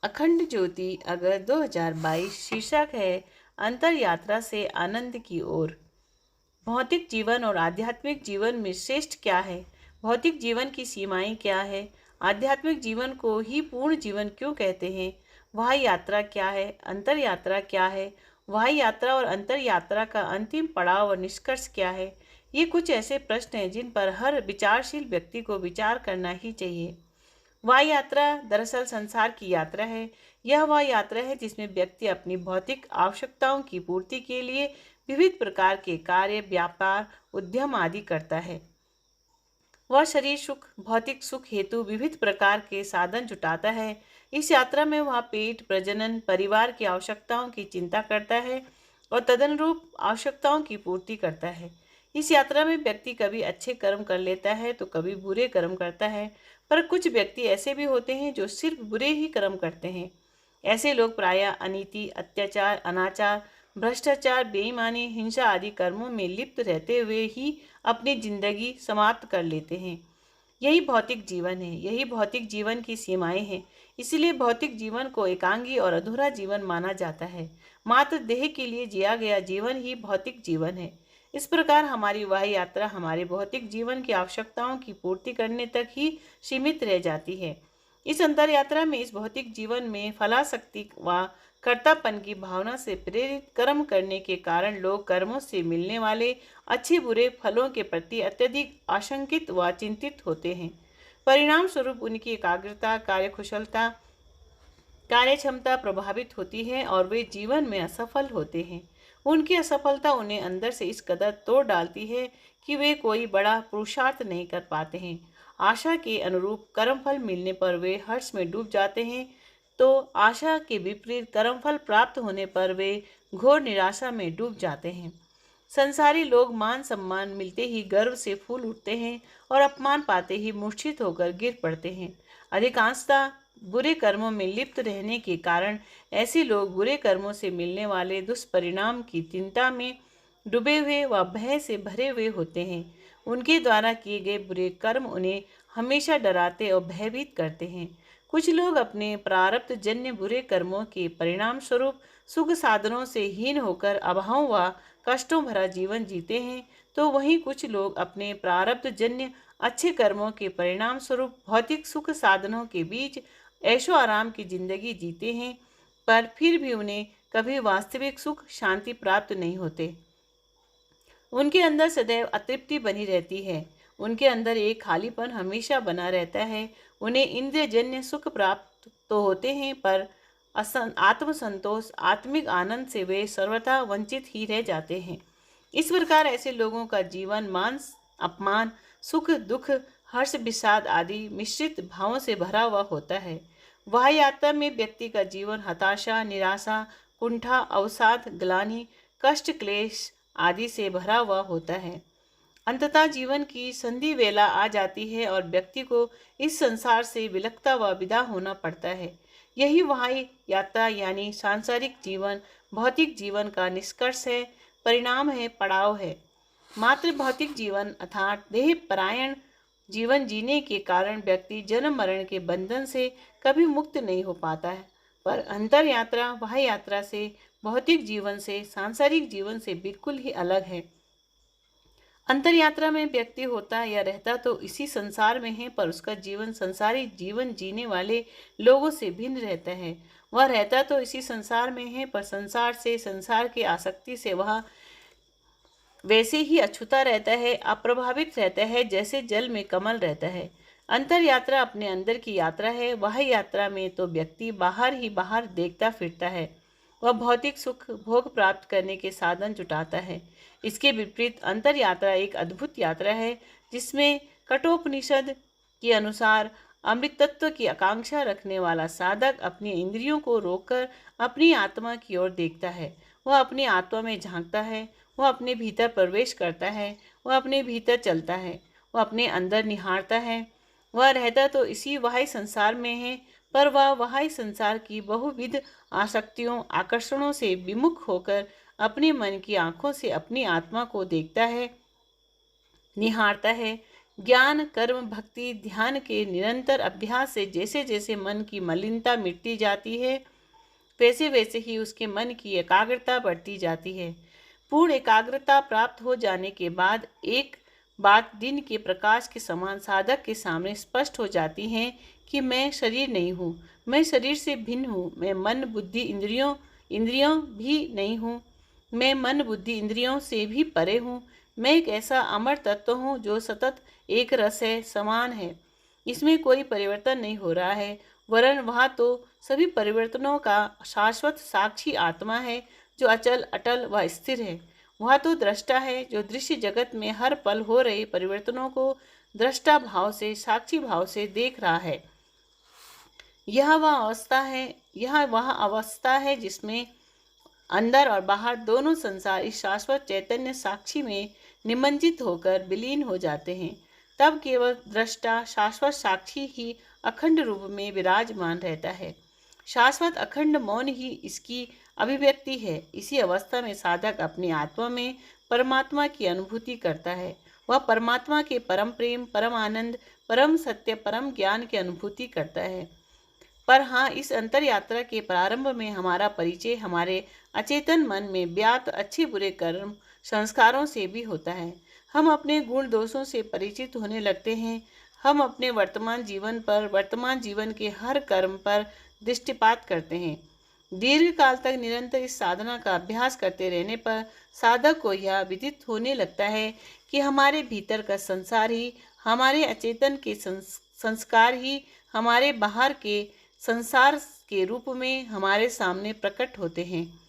अखंड ज्योति अगस्त 2022। शीर्षक है अंतर यात्रा से आनंद की ओर। भौतिक जीवन और आध्यात्मिक जीवन में श्रेष्ठ क्या है? भौतिक जीवन की सीमाएं क्या है? आध्यात्मिक जीवन को ही पूर्ण जीवन क्यों कहते हैं? वह यात्रा क्या है? अंतर यात्रा क्या है? वह यात्रा और अंतर यात्रा का अंतिम पड़ाव और निष्कर्ष क्या है? ये कुछ ऐसे प्रश्न हैं जिन पर हर विचारशील व्यक्ति को विचार करना ही चाहिए। वह यात्रा दरअसल संसार की यात्रा है। यह वह यात्रा है जिसमें व्यक्ति अपनी भौतिक आवश्यकताओं की पूर्ति के लिए विविध प्रकार के कार्य, व्यापार, उद्यम आदि करता है। वह शरीर सुख, भौतिक सुख हेतु विविध प्रकार के साधन जुटाता है। इस यात्रा में वह पेट, प्रजनन, परिवार की आवश्यकताओं की चिंता करता है और तदनुरूप आवश्यकताओं की पूर्ति करता है। इस यात्रा में व्यक्ति कभी अच्छे कर्म कर लेता है तो कभी बुरे कर्म करता है, पर कुछ व्यक्ति ऐसे भी होते हैं जो सिर्फ बुरे ही कर्म करते हैं। ऐसे लोग प्रायः अनीति, अत्याचार, अनाचार, भ्रष्टाचार, बेईमानी, हिंसा आदि कर्मों में लिप्त रहते हुए ही अपनी जिंदगी समाप्त कर लेते हैं। यही भौतिक जीवन है, यही भौतिक जीवन की सीमाएं हैं। इसलिए भौतिक जीवन को एकांगी और अधूरा जीवन माना जाता है। मात्र देह के लिए जिया गया जीवन ही भौतिक जीवन है। इस प्रकार हमारी वह यात्रा हमारे भौतिक जीवन की आवश्यकताओं की पूर्ति करने तक ही सीमित रह जाती है। इस अंतर यात्रा में, इस भौतिक जीवन में फलाशक्ति व कर्तापन की भावना से प्रेरित कर्म करने के कारण लोग कर्मों से मिलने वाले अच्छे बुरे फलों के प्रति अत्यधिक आशंकित व चिंतित होते हैं। परिणाम स्वरूप उनकी एकाग्रता, कार्यकुशलता, कार्य क्षमता प्रभावित होती है और वे जीवन में असफल होते हैं। उनकी असफलता उन्हें अंदर से इस कदर तोड़ डालती है कि वे कोई बड़ा पुरुषार्थ नहीं कर पाते हैं। आशा के अनुरूप कर्मफल मिलने पर वे हर्ष में डूब जाते हैं, तो आशा के विपरीत कर्मफल प्राप्त होने पर वे घोर निराशा में डूब जाते हैं। संसारी लोग मान सम्मान मिलते ही गर्व से फूल उठते हैं और अपमान पाते ही मूर्छित होकर गिर पड़ते हैं। अधिकांशतः बुरे कर्मों में लिप्त रहने के कारण ऐसे लोग बुरे कर्मों से मिलने वाले दुष्परिणाम की चिंता में डूबे हुए व भय से भरे हुए होते हैं। उनके द्वारा किए गए बुरे कर्म उन्हें हमेशा डराते और भयभीत करते हैं। कुछ लोग अपने प्रारब्ध जन्य बुरे कर्मों के परिणाम स्वरूप सुख साधनों से हीन होकर अभाव व कष्टों भरा जीवन जीते हैं, तो वहीं कुछ लोग अपने प्रारब्ध जन्य अच्छे कर्मों के परिणाम स्वरूप भौतिक सुख साधनों के बीच ऐशो आराम की जिंदगी जीते हैं, पर फिर भी उन्हें कभी वास्तविक सुख शांति प्राप्त नहीं होते। उनके अंदर सदैव अतृप्ति बनी रहती है। उनके अंदर एक खालीपन हमेशा बना रहता है। उन्हें इंद्रियजन्य सुख प्राप्त तो होते हैं, पर आत्मसंतोष, आत्मिक आनंद से वे सर्वथा वंचित ही रह जाते हैं। इस प्रकार ऐसे लोगों का जीवन मान अपमान, सुख दुख, हर्ष विषाद आदि मिश्रित भावों से भरा हुआ होता है। वह यात्रा में व्यक्ति का जीवन हताशा, निराशा, कुंठा, अवसाद, ग्लानि, कष्ट, क्लेश आदि से भरा हुआ होता है। अंततः जीवन की संधि वेला आ जाती है और व्यक्ति को इस संसार से विलकता व विदा होना पड़ता है। यही वह यात्रा यानी सांसारिक जीवन, भौतिक जीवन का निष्कर्ष है, परिणाम है, पड़ाव है। मात्र भौतिक जीवन अर्थात देह परायण जीवन जीने के कारण व्यक्ति जन्म मरण के बंधन से कभी मुक्त नहीं हो पाता है, पर अंतर यात्रा वह यात्रा से, भौतिक जीवन से, सांसारिक जीवन से बिल्कुल ही अलग है। अंतर यात्रा में व्यक्ति होता या रहता तो इसी संसार में है, पर उसका जीवन संसारिक जीवन जीने वाले लोगों से भिन्न रहता है। वह रहता तो इसी संसार में है, पर संसार से, संसार की आसक्ति से वह वैसे ही अछूता रहता है, अप्रभावित रहता है, जैसे जल में कमल रहता है। अंतर यात्रा अपने अंदर की यात्रा है। वह यात्रा में तो व्यक्ति बाहर ही बाहर देखता फिरता है। वह भौतिक सुख भोग प्राप्त करने के साधन जुटाता है। इसके विपरीत अंतर यात्रा एक अद्भुत यात्रा है, जिसमें कठोपनिषद के अनुसार अमृत तत्व की आकांक्षा रखने वाला साधक अपनी इंद्रियों को रोककर अपनी आत्मा की ओर देखता है। वह अपनी आत्मा में झांकता है, वह अपने भीतर प्रवेश करता है, वह अपने भीतर चलता है, वह अपने अंदर निहारता है। वह रहता तो इसी वही संसार में है, पर वह वही संसार की बहुविध आसक्तियों, आकर्षणों से विमुख होकर अपने मन की आंखों से अपनी आत्मा को देखता है, निहारता है, ज्ञान, कर्म, भक्ति, ध्यान के निरंतर अभ्यास से जैसे जैसे मन की मलिनता मिटती जाती है, वैसे वैसे ही उसके मन की एकाग्रता बढ़ती जाती है। पूर्ण एकाग्रता प्राप्त हो जाने के बाद एक बात दिन के प्रकाश के समान साधक के सामने स्पष्ट हो जाती है कि मैं शरीर नहीं हूँ, मैं शरीर से भिन्न हूँ, मैं मन बुद्धि इंद्रियों इंद्रियों भी नहीं हूँ, मैं मन बुद्धि इंद्रियों से भी परे हूँ। मैं एक ऐसा अमर तत्व हूँ जो सतत एक रस है, समान है, इसमें कोई परिवर्तन नहीं हो रहा है, वरन वह तो सभी परिवर्तनों का शाश्वत साक्षी आत्मा है जो अचल अटल व स्थिर है। वह तो दृष्टा है जो दृश्य जगत में हर पल हो रहे परिवर्तनों को दृष्टा भाव से, साक्षी भाव से देख रहा है। यह वह अवस्था है जिसमें अंदर और बाहर दोनों संसार इस शाश्वत चैतन्य साक्षी में निमज्जित होकर विलीन हो जाते हैं। तब केवल दृष्टा शाश्वत साक्षी ही अखंड रूप में विराजमान रहता है। शाश्वत अखंड मौन ही इसकी अभिव्यक्ति है। इसी अवस्था में साधक अपनी आत्मा में परमात्मा की अनुभूति करता है। वह परमात्मा के परम प्रेम, परम आनंद, परम सत्य, परम ज्ञान की अनुभूति करता है। पर हाँ, इस अंतर यात्रा के प्रारंभ में हमारा परिचय हमारे अचेतन मन में व्याप्त अच्छे बुरे कर्म संस्कारों से भी होता है। हम अपने गुण दोषों से परिचित होने लगते हैं। हम अपने वर्तमान जीवन पर, वर्तमान जीवन के हर कर्म पर दृष्टिपात करते हैं। दीर्घ काल तक निरंतर इस साधना का अभ्यास करते रहने पर साधक को यह विदित होने लगता है कि हमारे भीतर का संसार ही, हमारे अचेतन के संस्कार ही हमारे बाहर के संसार के रूप में हमारे सामने प्रकट होते हैं।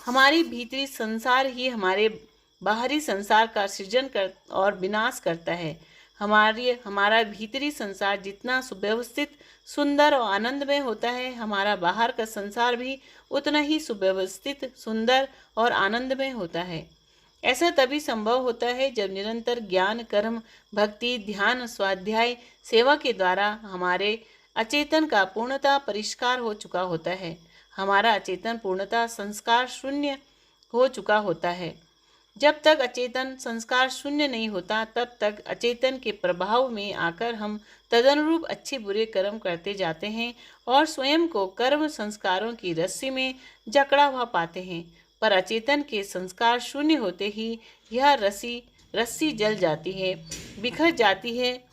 हमारी भीतरी संसार ही हमारे बाहरी संसार का सृजन कर और विनाश करता है। हमारा भीतरी संसार जितना सुव्यवस्थित, सुंदर और आनंदमय होता है, हमारा बाहर का संसार भी उतना ही सुव्यवस्थित, सुंदर और आनंदमय होता है। ऐसा तभी संभव होता है जब निरंतर ज्ञान, कर्म, भक्ति, ध्यान, स्वाध्याय, सेवा के द्वारा हमारे अचेतन का पूर्णतः परिष्कार हो चुका होता है। हमारा अचेतन पूर्णतः संस्कार शून्य हो चुका होता है। जब तक अचेतन संस्कार शून्य नहीं होता, तब तक अचेतन के प्रभाव में आकर हम तदनुरूप अच्छे बुरे कर्म करते जाते हैं और स्वयं को कर्म संस्कारों की रस्सी में जकड़ा हुआ पाते हैं। पर अचेतन के संस्कार शून्य होते ही यह रस्सी जल जाती है, बिखर जाती है।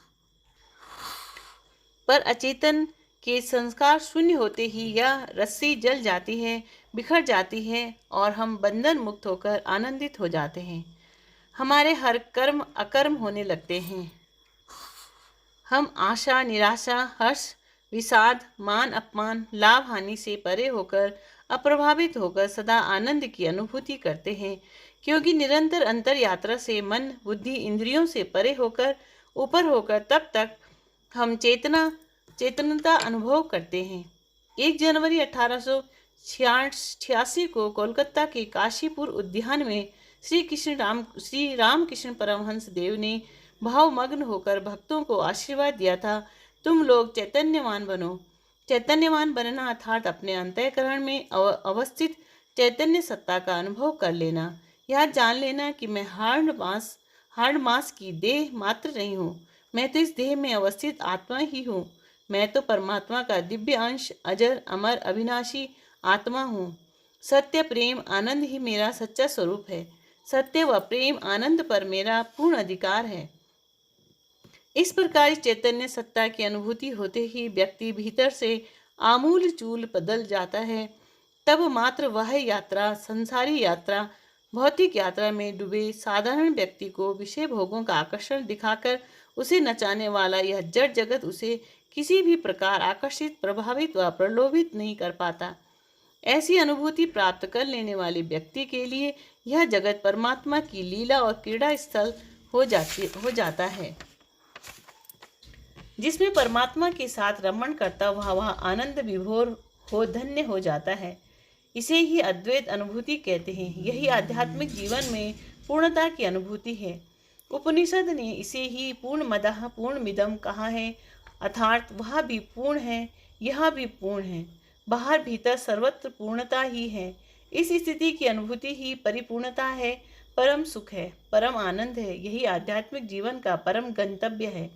पर अचेतन के संस्कार शून्य होते ही यह रस्सी जल जाती है, बिखर जाती है और हम बंधन मुक्त होकर आनंदित हो जाते हैं। हमारे हर कर्म अकर्म होने लगते हैं। हम आशा, निराशा, हर्ष, विषाद, मान अपमान, लाभ हानि से परे होकर, अप्रभावित होकर सदा आनंद की अनुभूति करते हैं, क्योंकि निरंतर अंतर यात्रा से मन, बुद्धि, इंद्रियों से परे होकर, ऊपर होकर तब तक हम चेतनता अनुभव करते हैं। 1 जनवरी 1886 को कोलकाता के काशीपुर उद्यान में श्री रामकृष्ण परमहंस देव ने भावमग्न होकर भक्तों को आशीर्वाद दिया था, तुम लोग चैतन्यवान बनो। चैतन्यवान बनना अर्थात अपने अंतःकरण में अवस्थित चैतन्य सत्ता का अनुभव कर लेना। यह जान लेना कि मैं हाड़ मांस की देह मात्र नहीं हूँ, मैं तो इस देह में अवस्थित आत्मा ही हूँ। मैं तो परमात्मा का दिव्य अंश, अजर, अमर, अविनाशी आत्मा हूँ। सत्य, प्रेम, आनंद ही मेरा सच्चा स्वरूप है। सत्य व प्रेम, आनंद पर मेरा पूर्ण अधिकार है। इस प्रकार इस चैतन्य सत्ता की अनुभूति होते ही व्यक्ति भीतर से आमूल चूल बदल जाता है। तब मात्र वह यात्रा, संसारी यात्रा, भौतिक यात्रा में डूबे साधारण व्यक्ति को विषय भोगों का आकर्षण दिखाकर उसे नचाने वाला यह जड़ जगत उसे किसी भी प्रकार आकर्षित, प्रभावित व प्रलोभित नहीं कर पाता। ऐसी अनुभूति प्राप्त कर लेने वाले व्यक्ति के लिए यह जगत परमात्मा की लीला और क्रीड़ा स्थल हो जाता है, जिसमें परमात्मा के साथ रमण करता वह आनंद विभोर हो धन्य हो जाता है। इसे ही अद्वैत अनुभूति कहते हैं। यही आध्यात्मिक जीवन में पूर्णता की अनुभूति है। उपनिषद ने इसे ही पूर्णमदः पूर्णमिदं कहा है, अर्थात वह भी पूर्ण है, यह भी पूर्ण है। बाहर भीतर सर्वत्र पूर्णता ही है। इस स्थिति की अनुभूति ही परिपूर्णता है। परम सुख है, परम आनंद है। यही आध्यात्मिक जीवन का परम गंतव्य है।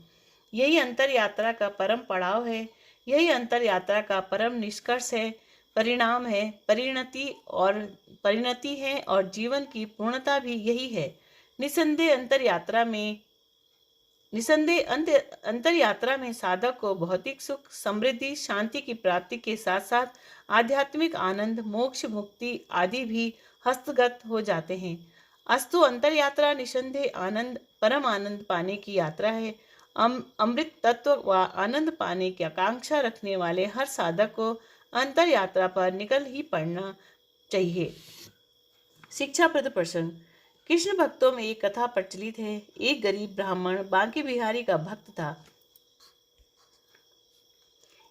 यही अंतर यात्रा का परम पड़ाव है। यही अंतर यात्रा का परम निष्कर्ष है, परिणाम है, परिणति है, और जीवन की पूर्णता भी यही है। निसंदेह अंतर यात्रा में अंतर यात्रा में साधक को भौतिक सुख, समृद्धि, शांति की प्राप्ति के साथ साथ आध्यात्मिक आनंद, मोक्ष, मुक्ति आदि भी हस्तगत हो जाते हैं। अस्तु अंतर यात्रा निसंदेह आनंद, परम आनंद पाने की यात्रा है। अमृत तत्व व आनंद पाने की आकांक्षा रखने वाले हर साधक को अंतर यात्रा पर निकल ही पड़ना चाहिए। शिक्षाप्रद प्रसंग। कृष्ण भक्तों में एक कथा प्रचलित है। एक गरीब ब्राह्मण बांके बिहारी का भक्त था।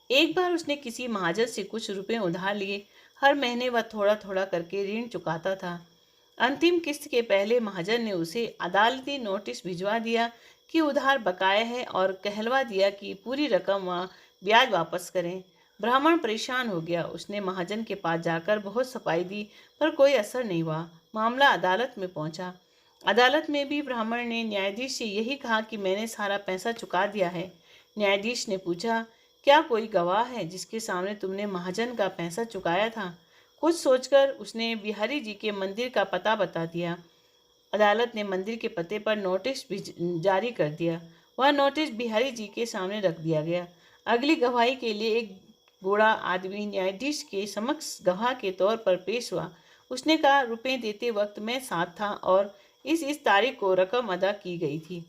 एक बार उसने किसी महाजन से कुछ रुपए उधार लिए। हर महीने वह थोड़ा थोड़ा करके ऋण चुकाता था। अंतिम किस्त के पहले महाजन ने उसे अदालती नोटिस भिजवा दिया कि उधार बकाया है, और कहलवा दिया कि पूरी रकम व ब्याज वापस करें। ब्राह्मण परेशान हो गया। उसने महाजन के पास जाकर बहुत सफाई दी, पर कोई असर नहीं हुआ। मामला अदालत में पहुंचा। अदालत में भी ब्राह्मण ने न्यायाधीश से यही कहा कि मैंने सारा पैसा चुका दिया है। न्यायाधीश ने पूछा, क्या कोई गवाह है जिसके सामने तुमने महाजन का पैसा चुकाया था? कुछ सोचकर उसने बिहारी जी के मंदिर का पता बता दिया। अदालत ने मंदिर के पते पर नोटिस भी जारी कर दिया। वह नोटिस बिहारी जी के सामने रख दिया गया। अगली गवाही के लिए एक बूढ़ा आदमी न्यायाधीश के समक्ष गवाह के तौर पर पेश हुआ। उसने कहा, रुपए देते वक्त मैं साथ था और इस तारीख को रकम अदा की गई थी।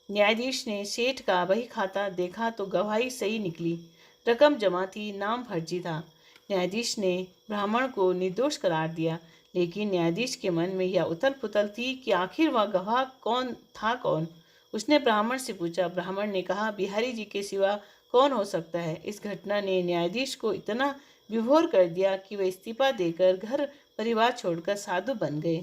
न्यायाधीश ने सेठ का बही खाता देखा तो गवाही सही निकली। रकम जमा थी, नाम फर्जी था। न्यायाधीश ने ब्राह्मण को निर्दोष करार दिया, लेकिन न्यायाधीश के मन में यह उथल पुथल थी कि आखिर वह गवाह कौन। उसने ब्राह्मण से पूछा। ब्राह्मण ने कहा, बिहारी जी के सिवा कौन हो सकता है। इस घटना ने न्यायाधीश को इतना विभोर कर दिया कि वह इस्तीफा देकर घर परिवार छोड़कर साधु बन गए।